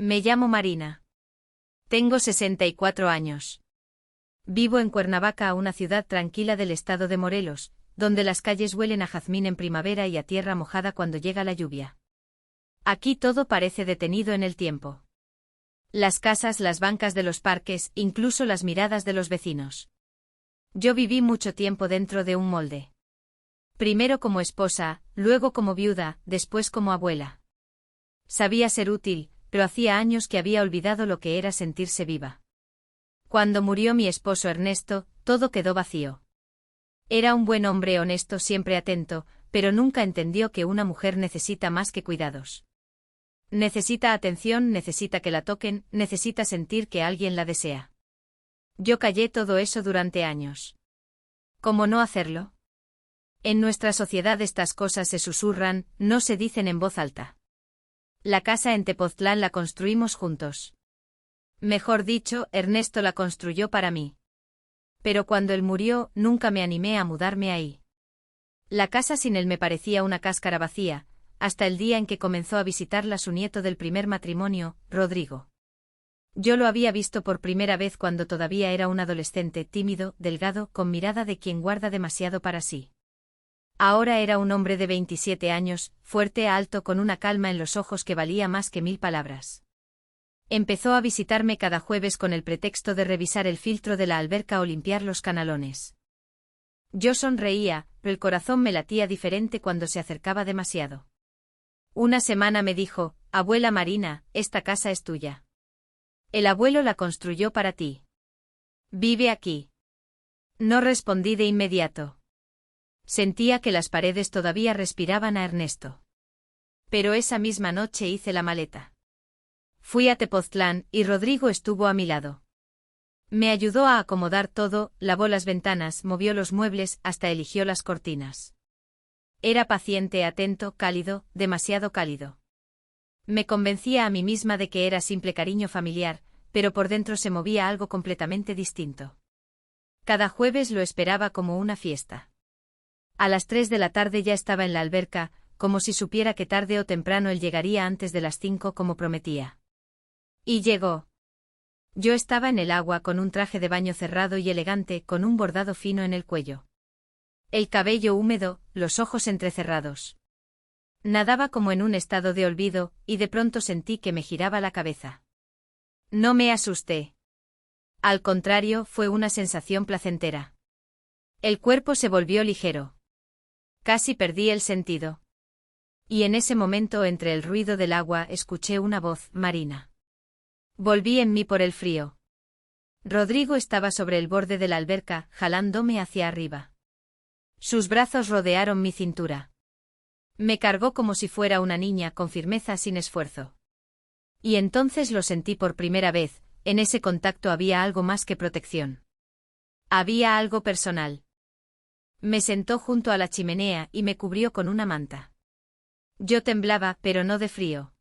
Me llamo Marina. Tengo 64 años. Vivo en Cuernavaca, una ciudad tranquila del estado de Morelos, donde las calles huelen a jazmín en primavera y a tierra mojada cuando llega la lluvia. Aquí todo parece detenido en el tiempo. Las casas, las bancas de los parques, incluso las miradas de los vecinos. Yo viví mucho tiempo dentro de un molde. Primero como esposa, luego como viuda, después como abuela. Sabía ser útil, pero hacía años que había olvidado lo que era sentirse viva. Cuando murió mi esposo Ernesto, todo quedó vacío. Era un buen hombre honesto, siempre atento, pero nunca entendió que una mujer necesita más que cuidados. Necesita atención, necesita que la toquen, necesita sentir que alguien la desea. Yo callé todo eso durante años. ¿Cómo no hacerlo? En nuestra sociedad estas cosas se susurran, no se dicen en voz alta. La casa en Tepoztlán la construimos juntos. Mejor dicho, Ernesto la construyó para mí. Pero cuando él murió, nunca me animé a mudarme ahí. La casa sin él me parecía una cáscara vacía, hasta el día en que comenzó a visitarla su nieto del primer matrimonio, Rodrigo. Yo lo había visto por primera vez cuando todavía era un adolescente tímido, delgado, con mirada de quien guarda demasiado para sí. Ahora era un hombre de 27 años, fuerte, alto, con una calma en los ojos que valía más que 1000 palabras. Empezó a visitarme cada jueves con el pretexto de revisar el filtro de la alberca o limpiar los canalones. Yo sonreía, pero el corazón me latía diferente cuando se acercaba demasiado. Una semana me dijo: abuela Marina, esta casa es tuya. El abuelo la construyó para ti. Vive aquí. No respondí de inmediato. Sentía que las paredes todavía respiraban a Ernesto. Pero esa misma noche hice la maleta. Fui a Tepoztlán y Rodrigo estuvo a mi lado. Me ayudó a acomodar todo, lavó las ventanas, movió los muebles, hasta eligió las cortinas. Era paciente, atento, cálido, demasiado cálido. Me convencía a mí misma de que era simple cariño familiar, pero por dentro se movía algo completamente distinto. Cada jueves lo esperaba como una fiesta. A las 3 de la tarde ya estaba en la alberca, como si supiera que tarde o temprano él llegaría antes de las 5 como prometía. Y llegó. Yo estaba en el agua con un traje de baño cerrado y elegante, con un bordado fino en el cuello. El cabello húmedo, los ojos entrecerrados. Nadaba como en un estado de olvido, y de pronto sentí que me giraba la cabeza. No me asusté. Al contrario, fue una sensación placentera. El cuerpo se volvió ligero. Casi perdí el sentido. Y en ese momento, entre el ruido del agua, escuché una voz: Marina. Volví en mí por el frío. Rodrigo estaba sobre el borde de la alberca, jalándome hacia arriba. Sus brazos rodearon mi cintura. Me cargó como si fuera una niña, con firmeza, sin esfuerzo. Y entonces lo sentí por primera vez, en ese contacto había algo más que protección. Había algo personal. Me sentó junto a la chimenea y me cubrió con una manta. Yo temblaba, pero no de frío.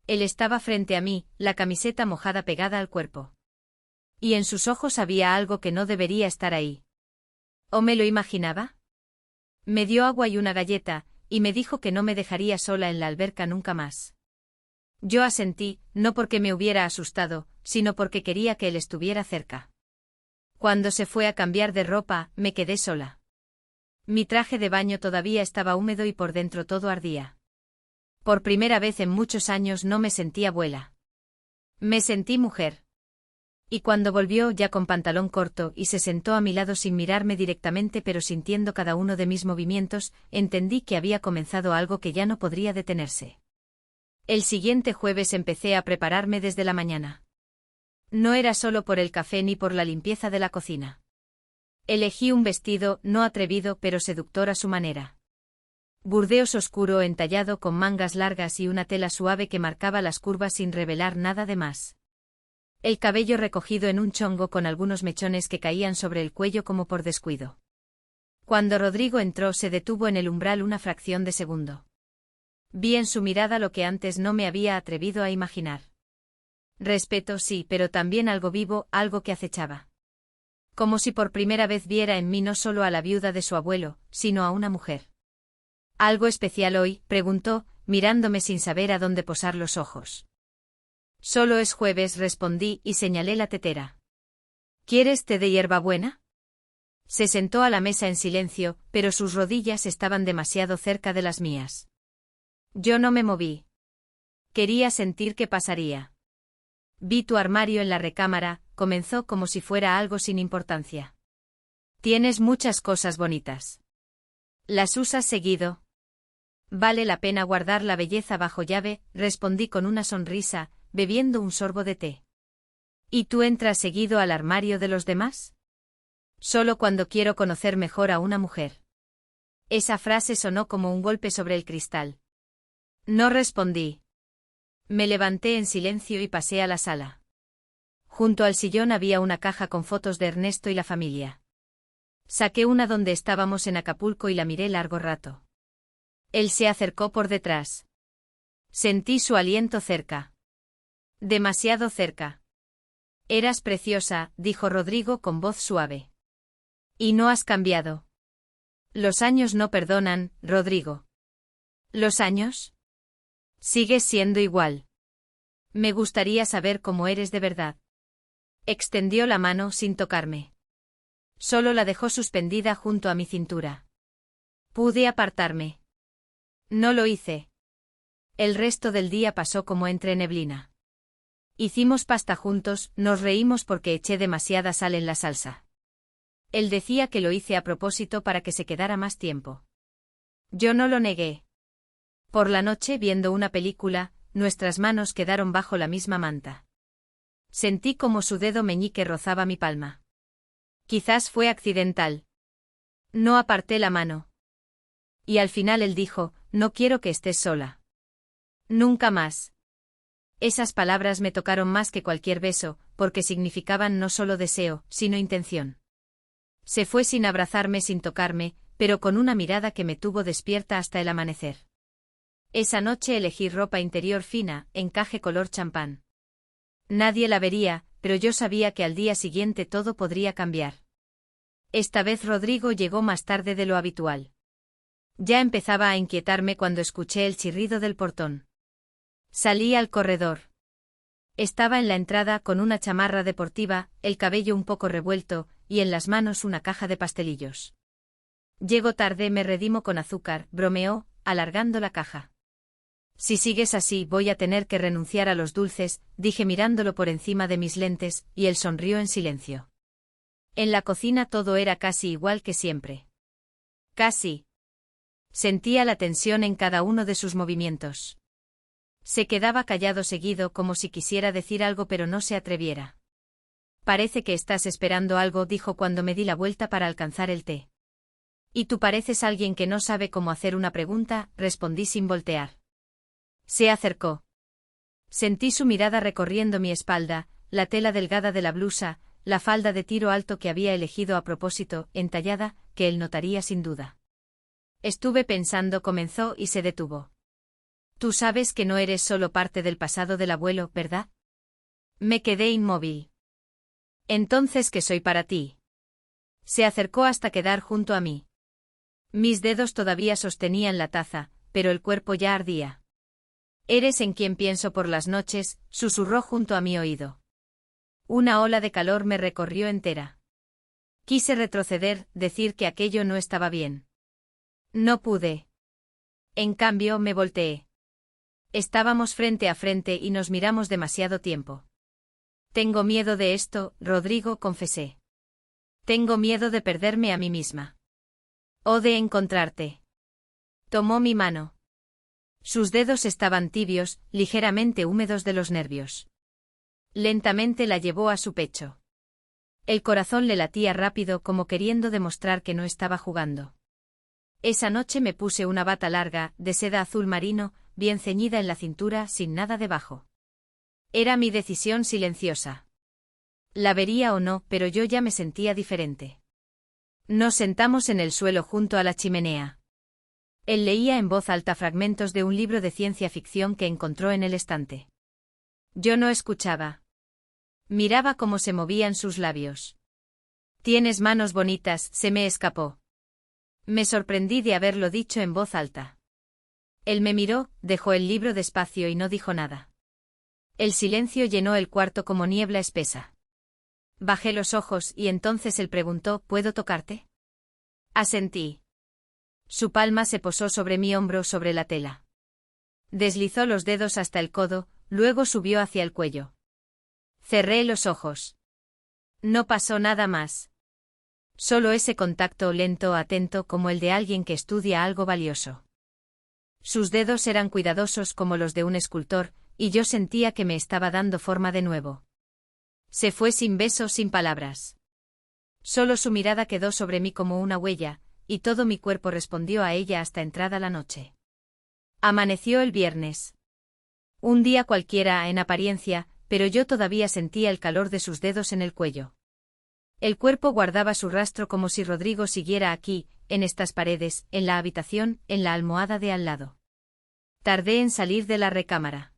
Él estaba frente a mí, la camiseta mojada pegada al cuerpo. Y en sus ojos había algo que no debería estar ahí. ¿O me lo imaginaba? Me dio agua y una galleta, y me dijo que no me dejaría sola en la alberca nunca más. Yo asentí, no porque me hubiera asustado, sino porque quería que él estuviera cerca. Cuando se fue a cambiar de ropa, me quedé sola. Mi traje de baño todavía estaba húmedo y por dentro todo ardía. Por primera vez en muchos años no me sentí abuela. Me sentí mujer. Y cuando volvió, ya con pantalón corto, y se sentó a mi lado sin mirarme directamente pero sintiendo cada uno de mis movimientos, entendí que había comenzado algo que ya no podría detenerse. El siguiente jueves empecé a prepararme desde la mañana. No era solo por el café ni por la limpieza de la cocina. Elegí un vestido, no atrevido pero seductor a su manera. Burdeos oscuro entallado con mangas largas y una tela suave que marcaba las curvas sin revelar nada de más. El cabello recogido en un chongo con algunos mechones que caían sobre el cuello como por descuido. Cuando Rodrigo entró, se detuvo en el umbral una fracción de segundo. Vi en su mirada lo que antes no me había atrevido a imaginar. Respeto, sí, pero también algo vivo, algo que acechaba. Como si por primera vez viera en mí no solo a la viuda de su abuelo, sino a una mujer. ¿Algo especial hoy?, preguntó, mirándome sin saber a dónde posar los ojos. Solo es jueves, respondí y señalé la tetera. ¿Quieres té de hierbabuena? Se sentó a la mesa en silencio, pero sus rodillas estaban demasiado cerca de las mías. Yo no me moví. Quería sentir qué pasaría. Vi tu armario en la recámara, comenzó como si fuera algo sin importancia. Tienes muchas cosas bonitas. ¿Las usas seguido? Vale la pena guardar la belleza bajo llave, respondí con una sonrisa, bebiendo un sorbo de té. ¿Y tú entras seguido al armario de los demás? Solo cuando quiero conocer mejor a una mujer. Esa frase sonó como un golpe sobre el cristal. No respondí. Me levanté en silencio y pasé a la sala. Junto al sillón había una caja con fotos de Ernesto y la familia. Saqué una donde estábamos en Acapulco y la miré largo rato. Él se acercó por detrás. Sentí su aliento cerca. Demasiado cerca. Eras preciosa, dijo Rodrigo con voz suave. Y no has cambiado. Los años no perdonan, Rodrigo. ¿Los años? Sigues siendo igual. Me gustaría saber cómo eres de verdad. Extendió la mano sin tocarme. Solo la dejó suspendida junto a mi cintura. Pude apartarme. No lo hice. El resto del día pasó como entre neblina. Hicimos pasta juntos, nos reímos porque eché demasiada sal en la salsa. Él decía que lo hice a propósito para que se quedara más tiempo. Yo no lo negué. Por la noche, viendo una película, nuestras manos quedaron bajo la misma manta. Sentí como su dedo meñique rozaba mi palma. Quizás fue accidental. No aparté la mano. Y al final él dijo, no quiero que estés sola. Nunca más. Esas palabras me tocaron más que cualquier beso, porque significaban no solo deseo, sino intención. Se fue sin abrazarme, sin tocarme, pero con una mirada que me tuvo despierta hasta el amanecer. Esa noche elegí ropa interior fina, encaje color champán. Nadie la vería, pero yo sabía que al día siguiente todo podría cambiar. Esta vez Rodrigo llegó más tarde de lo habitual. Ya empezaba a inquietarme cuando escuché el chirrido del portón. Salí al corredor. Estaba en la entrada con una chamarra deportiva, el cabello un poco revuelto, y en las manos una caja de pastelillos. Llego tarde, me redimo con azúcar, bromeó, alargando la caja. Si sigues así voy a tener que renunciar a los dulces, dije mirándolo por encima de mis lentes, y él sonrió en silencio. En la cocina todo era casi igual que siempre. Casi. Sentía la tensión en cada uno de sus movimientos. Se quedaba callado seguido como si quisiera decir algo pero no se atreviera. Parece que estás esperando algo, dijo cuando me di la vuelta para alcanzar el té. Y tú pareces alguien que no sabe cómo hacer una pregunta, respondí sin voltear. Se acercó. Sentí su mirada recorriendo mi espalda, la tela delgada de la blusa, la falda de tiro alto que había elegido a propósito, entallada, que él notaría sin duda. Estuve pensando, comenzó y se detuvo. Tú sabes que no eres solo parte del pasado del abuelo, ¿verdad? Me quedé inmóvil. Entonces, ¿qué soy para ti? Se acercó hasta quedar junto a mí. Mis dedos todavía sostenían la taza, pero el cuerpo ya ardía. Eres en quien pienso por las noches, susurró junto a mi oído. Una ola de calor me recorrió entera. Quise retroceder, decir que aquello no estaba bien. No pude. En cambio, me volteé. Estábamos frente a frente y nos miramos demasiado tiempo. Tengo miedo de esto, Rodrigo, confesé. Tengo miedo de perderme a mí misma. O de encontrarte. Tomó mi mano. Sus dedos estaban tibios, ligeramente húmedos de los nervios. Lentamente la llevó a su pecho. El corazón le latía rápido como queriendo demostrar que no estaba jugando. Esa noche me puse una bata larga, de seda azul marino, bien ceñida en la cintura, sin nada debajo. Era mi decisión silenciosa. La vería o no, pero yo ya me sentía diferente. Nos sentamos en el suelo junto a la chimenea. Él leía en voz alta fragmentos de un libro de ciencia ficción que encontró en el estante. Yo no escuchaba. Miraba cómo se movían sus labios. Tienes manos bonitas, se me escapó. Me sorprendí de haberlo dicho en voz alta. Él me miró, dejó el libro despacio y no dijo nada. El silencio llenó el cuarto como niebla espesa. Bajé los ojos y entonces él preguntó: ¿Puedo tocarte? Asentí. Su palma se posó sobre mi hombro sobre la tela. Deslizó los dedos hasta el codo, luego subió hacia el cuello. Cerré los ojos. No pasó nada más. Solo ese contacto lento, atento como el de alguien que estudia algo valioso. Sus dedos eran cuidadosos como los de un escultor, y yo sentía que me estaba dando forma de nuevo. Se fue sin besos, sin palabras. Solo su mirada quedó sobre mí como una huella, y todo mi cuerpo respondió a ella hasta entrada la noche. Amaneció el viernes. Un día cualquiera en apariencia, pero yo todavía sentía el calor de sus dedos en el cuello. El cuerpo guardaba su rastro como si Rodrigo siguiera aquí, en estas paredes, en la habitación, en la almohada de al lado. Tardé en salir de la recámara.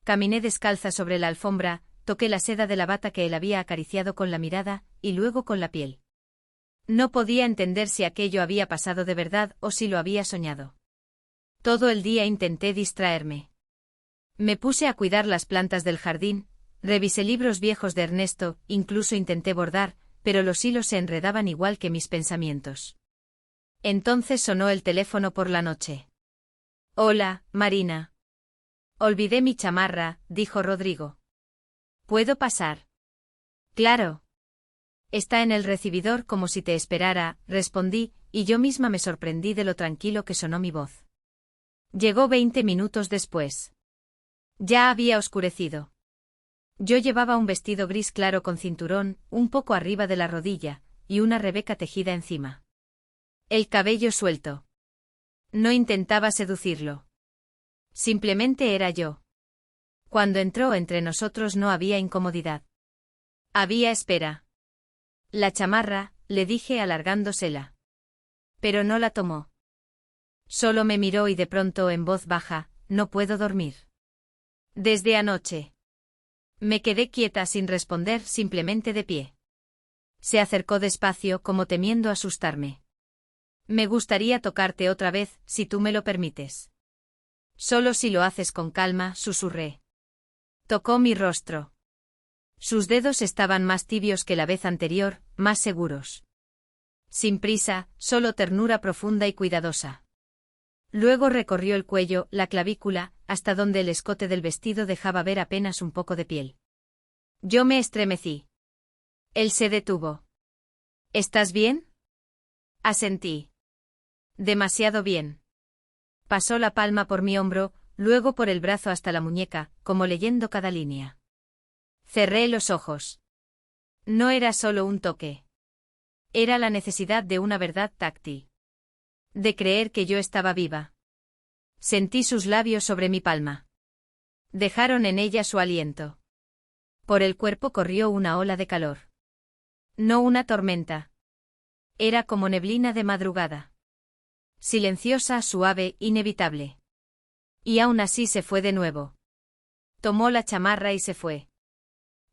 Caminé descalza sobre la alfombra, toqué la seda de la bata que él había acariciado con la mirada, y luego con la piel. No podía entender si aquello había pasado de verdad o si lo había soñado. Todo el día intenté distraerme. Me puse a cuidar las plantas del jardín, revisé libros viejos de Ernesto, incluso intenté bordar, pero los hilos se enredaban igual que mis pensamientos. Entonces sonó el teléfono por la noche. Hola, Marina. Olvidé mi chamarra, dijo Rodrigo. ¿Puedo pasar? Claro. Está en el recibidor como si te esperara, respondí, y yo misma me sorprendí de lo tranquilo que sonó mi voz. Llegó 20 minutos después. Ya había oscurecido. Yo llevaba un vestido gris claro con cinturón, un poco arriba de la rodilla, y una rebeca tejida encima. El cabello suelto. No intentaba seducirlo. Simplemente era yo. Cuando entró entre nosotros no había incomodidad. Había espera. La chamarra, le dije alargándosela. Pero no la tomó. Solo me miró y de pronto en voz baja: no puedo dormir. Desde anoche. Me quedé quieta sin responder, simplemente de pie. Se acercó despacio como temiendo asustarme. Me gustaría tocarte otra vez, si tú me lo permites. Solo si lo haces con calma, susurré. Tocó mi rostro. Sus dedos estaban más tibios que la vez anterior, más seguros. Sin prisa, solo ternura profunda y cuidadosa. Luego recorrió el cuello, la clavícula, hasta donde el escote del vestido dejaba ver apenas un poco de piel. Yo me estremecí. Él se detuvo. ¿Estás bien? Asentí. Demasiado bien. Pasó la palma por mi hombro, luego por el brazo hasta la muñeca, como leyendo cada línea. Cerré los ojos. No era solo un toque. Era la necesidad de una verdad táctil. De creer que yo estaba viva. Sentí sus labios sobre mi palma. Dejaron en ella su aliento. Por el cuerpo corrió una ola de calor. No una tormenta. Era como neblina de madrugada. Silenciosa, suave, inevitable. Y aún así se fue de nuevo. Tomó la chamarra y se fue.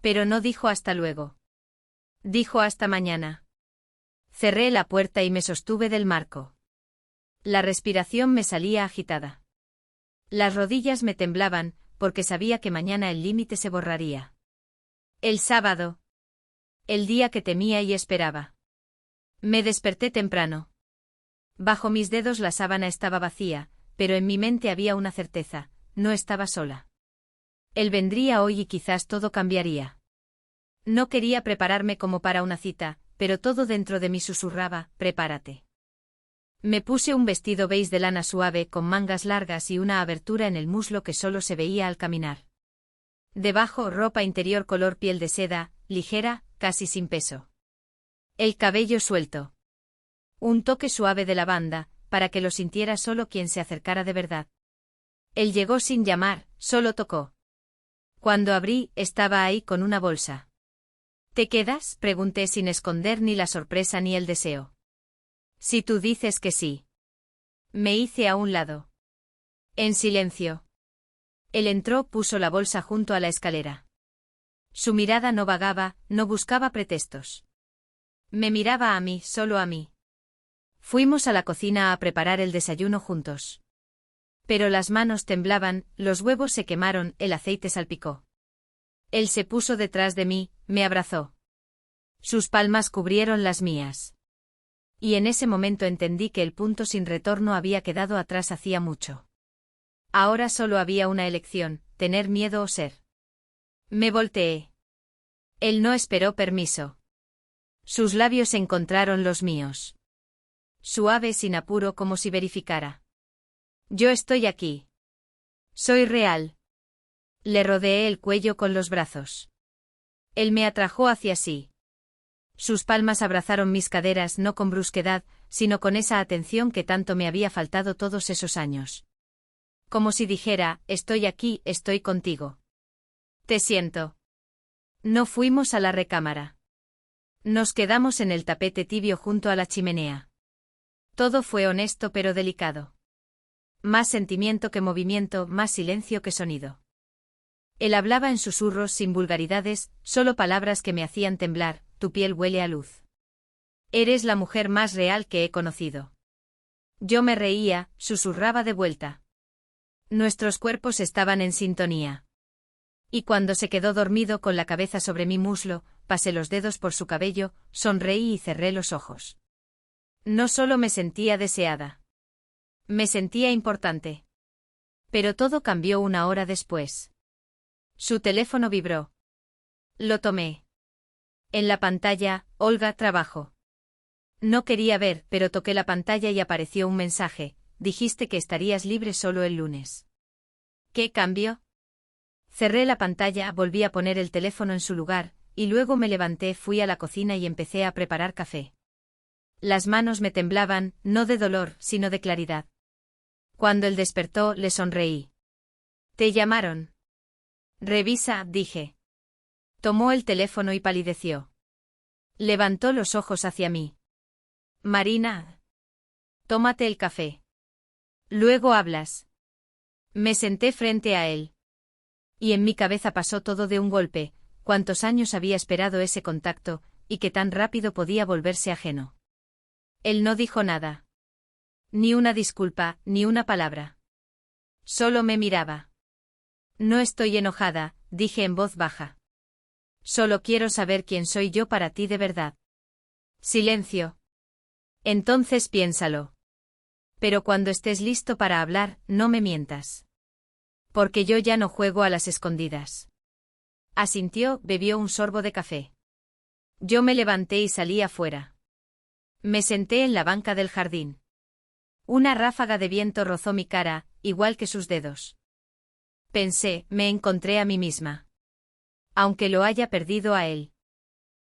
Pero no dijo hasta luego. Dijo hasta mañana. Cerré la puerta y me sostuve del marco. La respiración me salía agitada. Las rodillas me temblaban, porque sabía que mañana el límite se borraría. El sábado. El día que temía y esperaba. Me desperté temprano. Bajo mis dedos la sábana estaba vacía, pero en mi mente había una certeza: no estaba sola. Él vendría hoy y quizás todo cambiaría. No quería prepararme como para una cita, pero todo dentro de mí susurraba: prepárate. Me puse un vestido beige de lana suave con mangas largas y una abertura en el muslo que solo se veía al caminar. Debajo, ropa interior color piel de seda, ligera, casi sin peso. El cabello suelto. Un toque suave de lavanda, para que lo sintiera solo quien se acercara de verdad. Él llegó sin llamar, solo tocó. Cuando abrí, estaba ahí con una bolsa. ¿Te quedas?, pregunté sin esconder ni la sorpresa ni el deseo. Si tú dices que sí. Me hice a un lado. En silencio. Él entró, puso la bolsa junto a la escalera. Su mirada no vagaba, no buscaba pretextos. Me miraba a mí, solo a mí. Fuimos a la cocina a preparar el desayuno juntos. Pero las manos temblaban, los huevos se quemaron, el aceite salpicó. Él se puso detrás de mí, me abrazó. Sus palmas cubrieron las mías. Y en ese momento entendí que el punto sin retorno había quedado atrás hacía mucho. Ahora solo había una elección, tener miedo o ser. Me volteé. Él no esperó permiso. Sus labios encontraron los míos. Suave sin apuro como si verificara. Yo estoy aquí. Soy real. Le rodeé el cuello con los brazos. Él me atrajo hacia sí. Sus palmas abrazaron mis caderas no con brusquedad, sino con esa atención que tanto me había faltado todos esos años. Como si dijera, estoy aquí, estoy contigo. Te siento. No fuimos a la recámara. Nos quedamos en el tapete tibio junto a la chimenea. Todo fue honesto pero delicado. Más sentimiento que movimiento, más silencio que sonido. Él hablaba en susurros sin vulgaridades, solo palabras que me hacían temblar, tu piel huele a luz. Eres la mujer más real que he conocido. Yo me reía, susurraba de vuelta. Nuestros cuerpos estaban en sintonía. Y cuando se quedó dormido con la cabeza sobre mi muslo, pasé los dedos por su cabello, sonreí y cerré los ojos. No solo me sentía deseada. Me sentía importante. Pero todo cambió una hora después. Su teléfono vibró. Lo tomé. En la pantalla, Olga, trabajo. No quería ver, pero toqué la pantalla y apareció un mensaje, dijiste que estarías libre solo el lunes. ¿Qué cambio? Cerré la pantalla, volví a poner el teléfono en su lugar, y luego me levanté, fui a la cocina y empecé a preparar café. Las manos me temblaban, no de dolor, sino de claridad. Cuando él despertó, le sonreí. ¿Te llamaron? Revisa, dije. Tomó el teléfono y palideció. Levantó los ojos hacia mí. Marina. Tómate el café. Luego hablas. Me senté frente a él. Y en mi cabeza pasó todo de un golpe, cuántos años había esperado ese contacto, y que tan rápido podía volverse ajeno. Él no dijo nada. Ni una disculpa, ni una palabra. Solo me miraba. No estoy enojada, dije en voz baja. Solo quiero saber quién soy yo para ti de verdad. Silencio. Entonces piénsalo. Pero cuando estés listo para hablar, no me mientas. Porque yo ya no juego a las escondidas. Asintió, bebió un sorbo de café. Yo me levanté y salí afuera. Me senté en la banca del jardín. Una ráfaga de viento rozó mi cara, igual que sus dedos. Pensé, me encontré a mí misma. Aunque lo haya perdido a él.